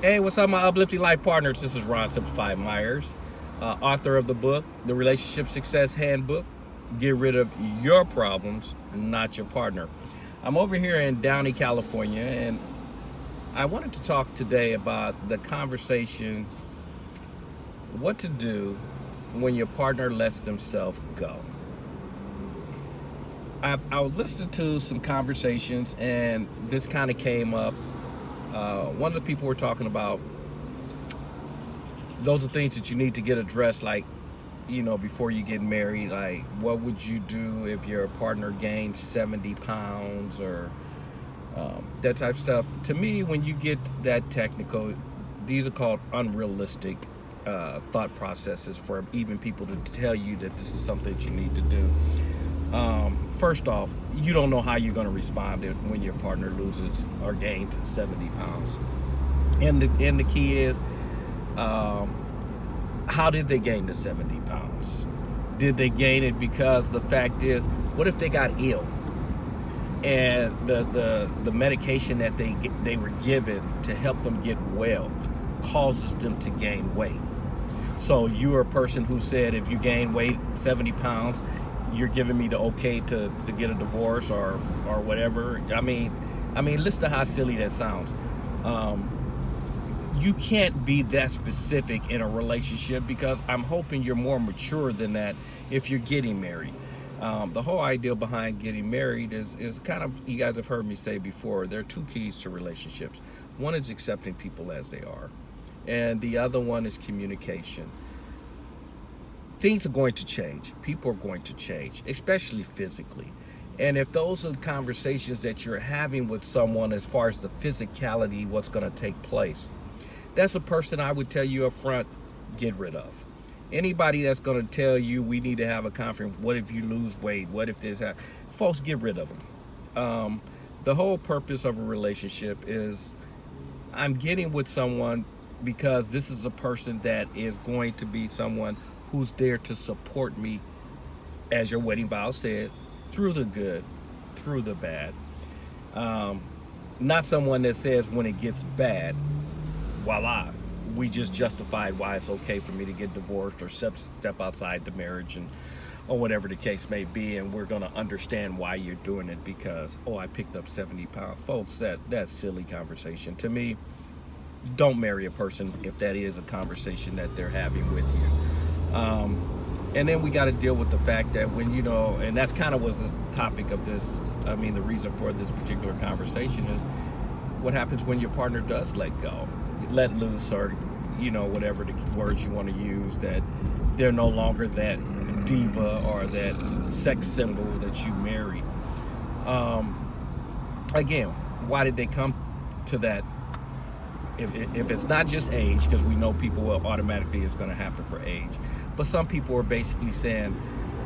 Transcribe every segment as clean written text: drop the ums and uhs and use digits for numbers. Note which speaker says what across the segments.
Speaker 1: Hey, what's up, my uplifting life partners? This is Ron Simplified Myers, author of the book, The Relationship Success Handbook. Get rid of your problems, not your partner. I'm over here in Downey, California, and I wanted to talk today about the conversation what to do when your partner lets themselves go. I was listening to some conversations, and this kind of came up. One of the people were talking about those are things that you need to get addressed, like, before you get married. Like, what would you do if your partner gained 70 pounds or that type of stuff? To me, when you get that technical, these are called unrealistic thought processes for even people to tell you that this is something that you need to do. First off, you don't know how you're going to respond when your partner loses or gains 70 pounds. And the key is, how did they gain the 70 pounds? Did they gain it because the fact is, what if they got ill and the medication that they were given to help them get well causes them to gain weight? So you're a person who said, if you gain weight 70 pounds, you're giving me the okay to get a divorce or whatever. I mean, listen to how silly that sounds. You can't be that specific in a relationship, because I'm hoping you're more mature than that if you're getting married. The whole idea behind getting married is kind of, you guys have heard me say before, there are two keys to relationships. One is accepting people as they are, and the other one is communication. Things are going to change. People are going to change, especially physically. And if those are the conversations that you're having with someone as far as the physicality, what's going to take place, that's a person I would tell you up front, get rid of. Anybody that's going to tell you we need to have a conference, what if you lose weight, what if this happens, folks, get rid of them. The whole purpose of a relationship is, I'm getting with someone because this is a person that is going to be someone who's there to support me, as your wedding vow said, through the good, through the bad. Not someone that says when it gets bad, voila, we just justified why it's okay for me to get divorced or step outside the marriage, or whatever the case may be, and we're going to understand why you're doing it because, I picked up 70 pounds. Folks, that's silly conversation. To me, don't marry a person if that is a conversation that they're having with you. And then we got to deal with the fact that when, and that's kind of was the topic of this, the reason for this particular conversation is, what happens when your partner does let go, let loose, or, whatever the words you want to use, that they're no longer that diva or that sex symbol that you married. Again, why did they come to that? If it's not just age, because we know people will automatically, it's going to happen for age, but some people are basically saying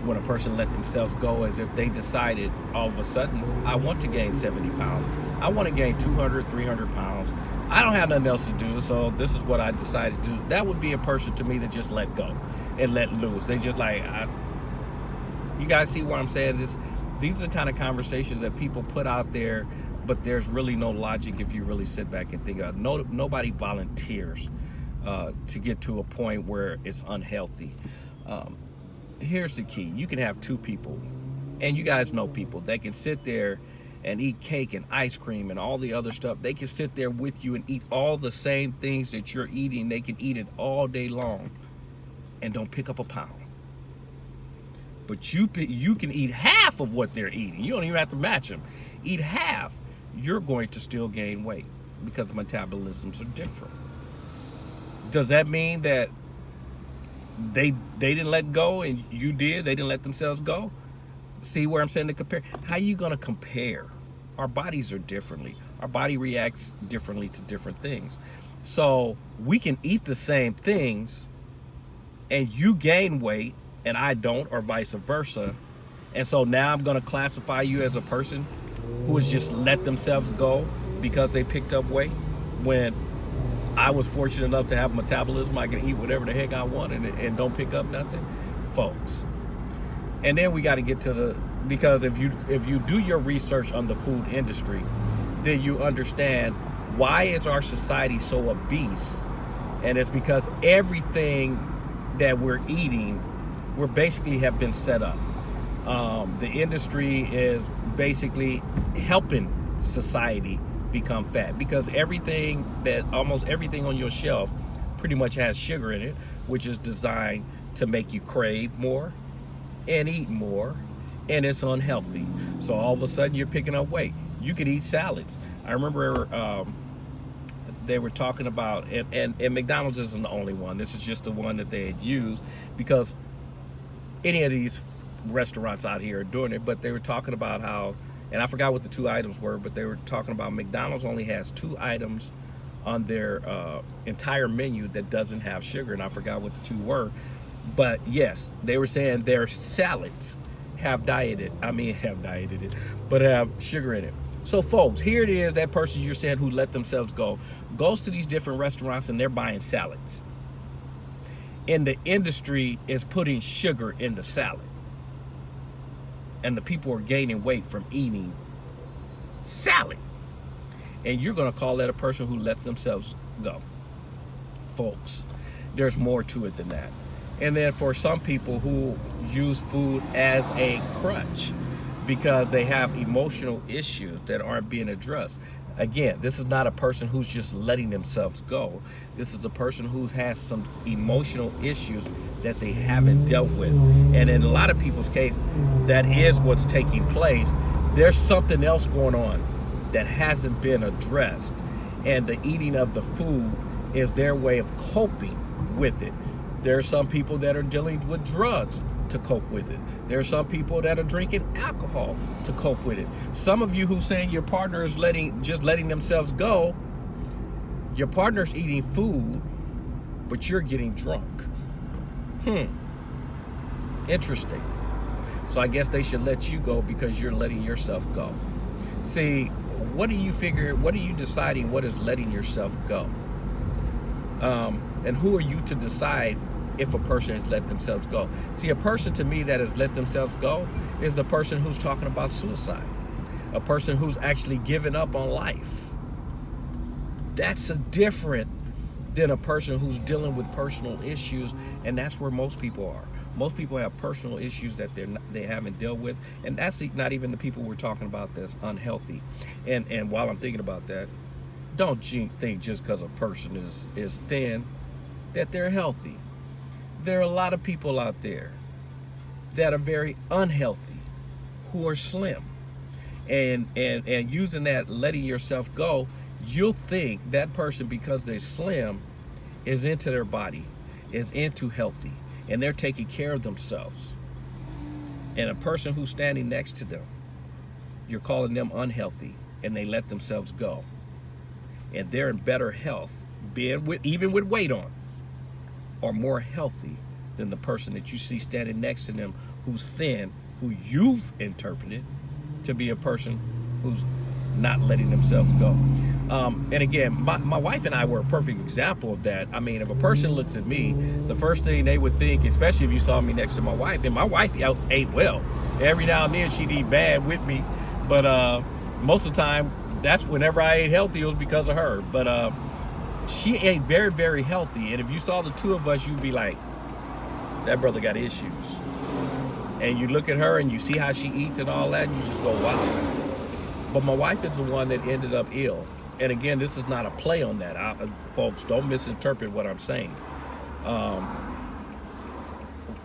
Speaker 1: when a person let themselves go, as if they decided all of a sudden, I want to gain 70 pounds, I want to gain 200, 300 pounds, I don't have nothing else to do, so this is what I decided to do. That would be a person to me that just let go and let loose. They just like, you guys see what I'm saying? These are the kind of conversations that people put out there, but there's really no logic if you really sit back and think about it. Nobody volunteers to get to a point where it's unhealthy. Here's the key. You can have two people, and you guys know people that can sit there and eat cake and ice cream and all the other stuff. They can sit there with you and eat all the same things that you're eating. They can eat it all day long and don't pick up a pound. But you can eat half of what they're eating. You don't even have to match them. Eat half. You're going to still gain weight because the metabolisms are different. Does that mean that they didn't let go and you did? They didn't let themselves go? See where I'm saying to compare? How are you going to compare? Our bodies are differently. Our body reacts differently to different things. So we can eat the same things and you gain weight and I don't, or vice versa. And so now I'm going to classify you as a person who has just let themselves go because they picked up weight, when I was fortunate enough to have a metabolism. I can eat whatever the heck I want and don't pick up nothing, folks. And then we got to get to because if you do your research on the food industry, then you understand Why is our society so obese? And it's because everything that we're eating, we're basically have been set up. The industry is basically helping society become fat, because almost everything on your shelf pretty much has sugar in it, which is designed to make you crave more and eat more, and it's unhealthy. So all of a sudden you're picking up weight. You could eat salads. I remember they were talking about, and McDonald's isn't the only one. This is just the one that they had used, because any of these restaurants out here are doing it, but they were talking about how, and I forgot what the 2 items were, but they were talking about McDonald's only has 2 items on their entire menu that doesn't have sugar, and I forgot what the 2 were. But yes, they were saying their salads have dieted it, but have sugar in it. So folks, here it is, that person you're saying who let themselves go, goes to these different restaurants and they're buying salads. And the industry is putting sugar in the salad. And the people are gaining weight from eating salad. And you're gonna call that a person who lets themselves go. Folks, there's more to it than that. And then for some people who use food as a crutch because they have emotional issues that aren't being addressed. Again, this is not a person who's just letting themselves go. This is a person who has some emotional issues that they haven't dealt with. And in a lot of people's case, that is what's taking place. There's something else going on that hasn't been addressed. And the eating of the food is their way of coping with it. There are some people that are dealing with drugs to cope with it. There are some people that are drinking alcohol to cope with it. Some of you who saying your partner is just letting themselves go, your partner's eating food, but you're getting drunk. Interesting. So I guess they should let you go because you're letting yourself go. See, what are you deciding what is letting yourself go? And who are you to decide if a person has let themselves go? See, a person to me that has let themselves go is the person who's talking about suicide. A person who's actually given up on life. That's different than a person who's dealing with personal issues, and that's where most people are. Most people have personal issues that they haven't dealt with, and that's not even the people we're talking about that's unhealthy. And while I'm thinking about that, don't think just because a person is thin that they're healthy. There are a lot of people out there that are very unhealthy, who are slim. And using that, letting yourself go, you'll think that person, because they're slim, is into their body, is into healthy, and they're taking care of themselves. And a person who's standing next to them, you're calling them unhealthy, and they let themselves go. And they're in better health, even with weight on, or more healthy than the person that you see standing next to them who's thin, who you've interpreted to be a person who's not letting themselves go. And again, my wife and I were a perfect example of that. I mean, if a person looks at me, the first thing they would think, especially if you saw me next to my wife, and my wife ate well. Every now and then she'd eat bad with me, but most of the time, that's whenever I ate healthy, it was because of her. But she ate very, very healthy. And if you saw the two of us, you'd be like, that brother got issues. And you look at her and you see how she eats and all that, and you just go, wow. But my wife is the one that ended up ill. And again, this is not a play on that. Folks, don't misinterpret what I'm saying.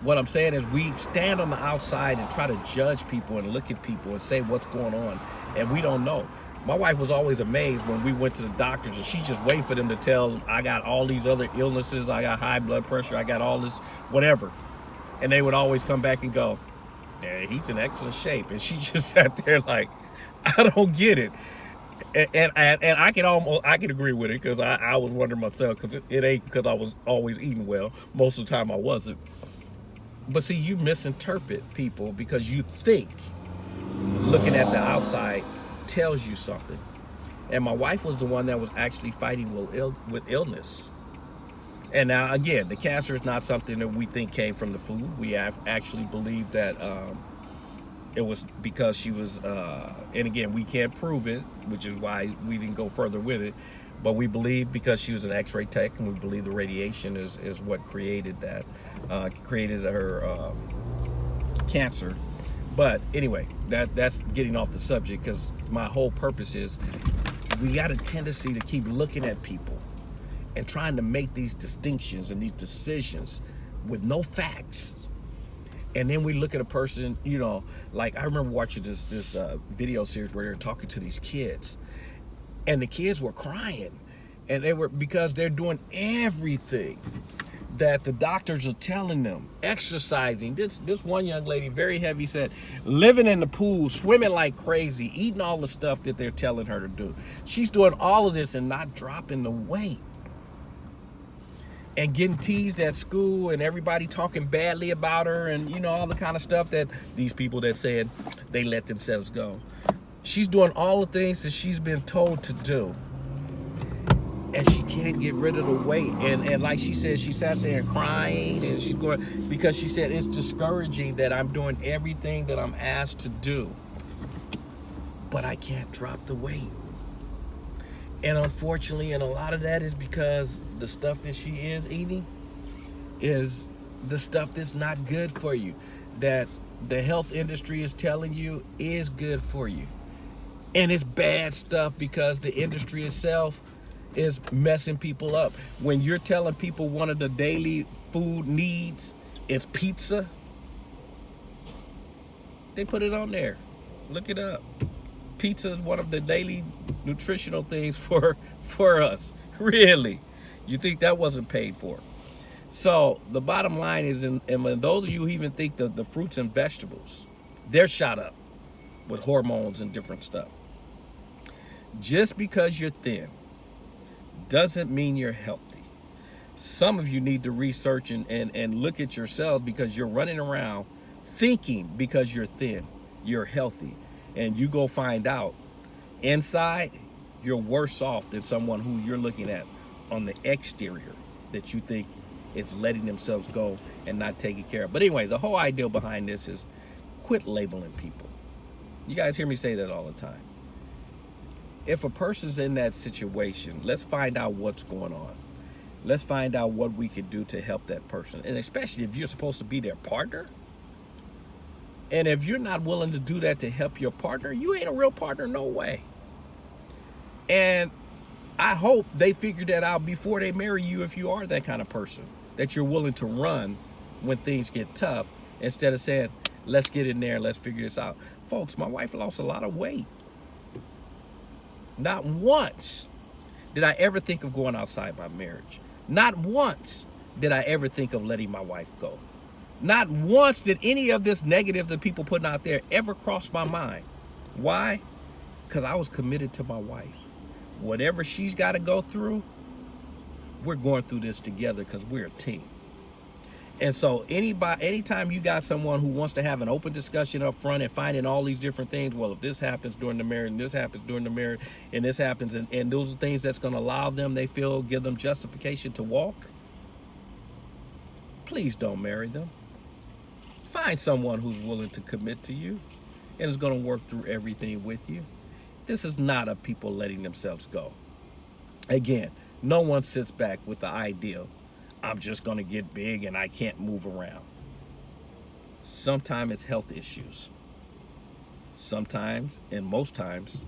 Speaker 1: What I'm saying is we stand on the outside and try to judge people and look at people and say what's going on, and we don't know. My wife was always amazed when we went to the doctors, and she just waited for them to tell, I got all these other illnesses, I got high blood pressure, I got all this, whatever. And they would always come back and go, yeah, he's in excellent shape. And she just sat there like, I don't get it. And I can agree with it, because I was wondering myself, because it ain't because I was always eating well. Most of the time I wasn't. But see, you misinterpret people because you think looking at the outside tells you something. And my wife was the one that was actually fighting with illness. And now, again, the cancer is not something that we think came from the food. We have actually believed that it was because she was, and again, we can't prove it, which is why we didn't go further with it. But we believe because she was an X-ray tech, and we believe the radiation is what created that, created her cancer. But anyway, that's getting off the subject, because my whole purpose is we got a tendency to keep looking at people and trying to make these distinctions and these decisions with no facts. And then we look at a person, you know, like I remember watching this video series where they're talking to these kids, and the kids were crying, and they were, because they're doing everything that the doctors are telling them, exercising. This one young lady, very heavy, said living in the pool, swimming like crazy, eating all the stuff that they're telling her to do. She's doing all of this and not dropping the weight, and getting teased at school, and everybody talking badly about her, and you know, all the kind of stuff that these people that said they let themselves go. She's doing all the things that she's been told to do, and she can't get rid of the weight. And like she said, she sat there and crying, and she's going, because she said it's discouraging that I'm doing everything that I'm asked to do, but I can't drop the weight. And unfortunately, and a lot of that is because the stuff that she is eating is the stuff that's not good for you, that the health industry is telling you is good for you. And it's bad stuff, because the industry itself is messing people up. When you're telling people one of the daily food needs is pizza, they put it on there. Look it up. Pizza is one of the daily nutritional things for us. Really? You think that wasn't paid for? So the bottom line is, and when those of you who even think the fruits and vegetables, they're shot up with hormones and different stuff. Just because you're thin doesn't mean you're healthy. Some of you need to research and look at yourself, because you're running around thinking because you're thin, you're healthy. And you go find out inside, you're worse off than someone who you're looking at on the exterior that you think is letting themselves go and not taking care of. But anyway, the whole idea behind this is quit labeling people. You guys hear me say that all the time. If a person's in that situation, let's find out what's going on. Let's find out what we could do to help that person. And especially if you're supposed to be their partner. And if you're not willing to do that to help your partner, you ain't a real partner, no way. And I hope they figure that out before they marry you, if you are that kind of person, that you're willing to run when things get tough, instead of saying, let's get in there, let's figure this out. Folks, my wife lost a lot of weight. Not once did I ever think of going outside my marriage. Not once did I ever think of letting my wife go. Not once did any of this negative that people putting out there ever cross my mind. Why? Because I was committed to my wife. Whatever she's got to go through, we're going through this together, because we're a team. And so anytime you got someone who wants to have an open discussion up front and finding all these different things, well, if this happens during the marriage, and this happens during the marriage, and this happens, and those are things that's going to allow them, they feel, give them justification to walk, please don't marry them. Find someone who's willing to commit to you and is going to work through everything with you. This is not a people letting themselves go. Again, no one sits back with the idea, I'm just going to get big and I can't move around. Sometimes it's health issues. Sometimes, and most times,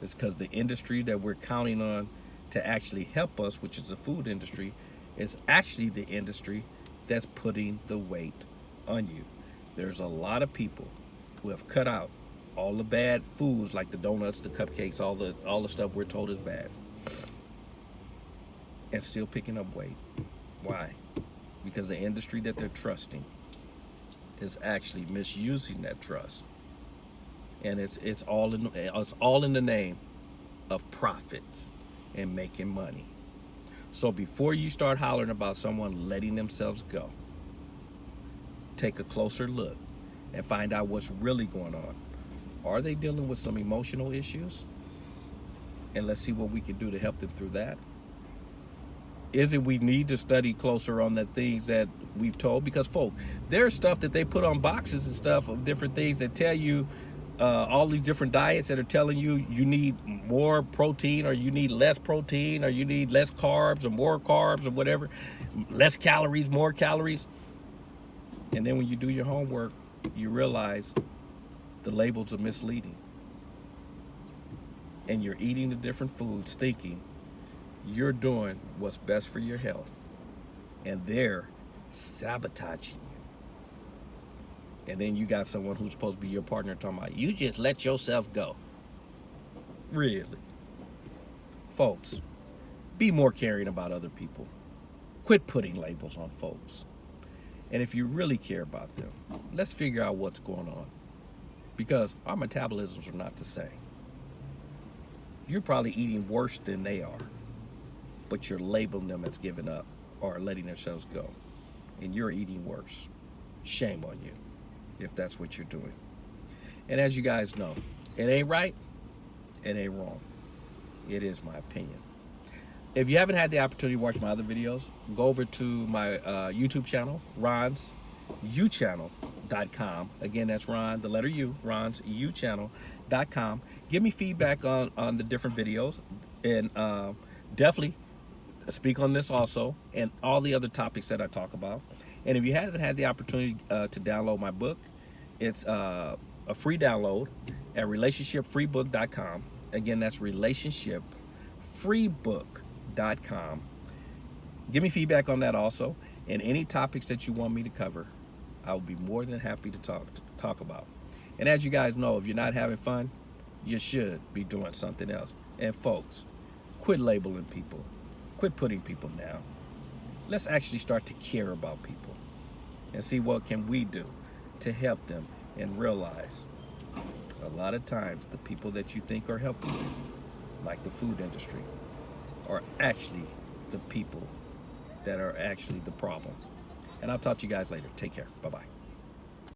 Speaker 1: it's because the industry that we're counting on to actually help us, which is the food industry, is actually the industry that's putting the weight on you. There's a lot of people who have cut out all the bad foods, like the donuts, the cupcakes, all the stuff we're told is bad, and still picking up weight. Why? Because the industry that they're trusting is actually misusing that trust, and it's all in the name of profits and making money. So before you start hollering about someone letting themselves go, take a closer look and find out what's really going on. Are they dealing with some emotional issues? And let's see what we can do to help them through that. Is it we need to study closer on the things that we've told? Because, folks, there's stuff that they put on boxes and stuff of different things that tell you all these different diets that are telling you you need more protein or you need less protein or you need less carbs or more carbs or whatever, less calories, more calories. And then when you do your homework, you realize the labels are misleading. And you're eating the different foods thinking you're doing what's best for your health. And they're sabotaging you. And then you got someone who's supposed to be your partner talking about, you just let yourself go. Really? Folks, be more caring about other people. Quit putting labels on folks. And if you really care about them, let's figure out what's going on. Because our metabolisms are not the same. You're probably eating worse than they are, but you're labeling them as giving up or letting themselves go. And you're eating worse. Shame on you if that's what you're doing. And as you guys know, it ain't right, it ain't wrong. It is my opinion. If you haven't had the opportunity to watch my other videos, go over to my YouTube channel, ronsuchannel.com. Again, that's Ron, the letter U, ronsuchannel.com. Give me feedback on the different videos, and definitely speak on this also and all the other topics that I talk about. And if you haven't had the opportunity to download my book, it's a free download at relationshipfreebook.com. Again, that's relationshipfreebook.com. Give me feedback on that also, and any topics that you want me to cover, I will be more than happy to talk about. And as you guys know, if you're not having fun, you should be doing something else. And folks, quit labeling people. Quit putting people down. Let's actually start to care about people and see what can we do to help them and realize a lot of times the people that you think are helping you, like the food industry, are actually the people that are actually the problem. And I'll talk to you guys later. Take care. Bye-bye.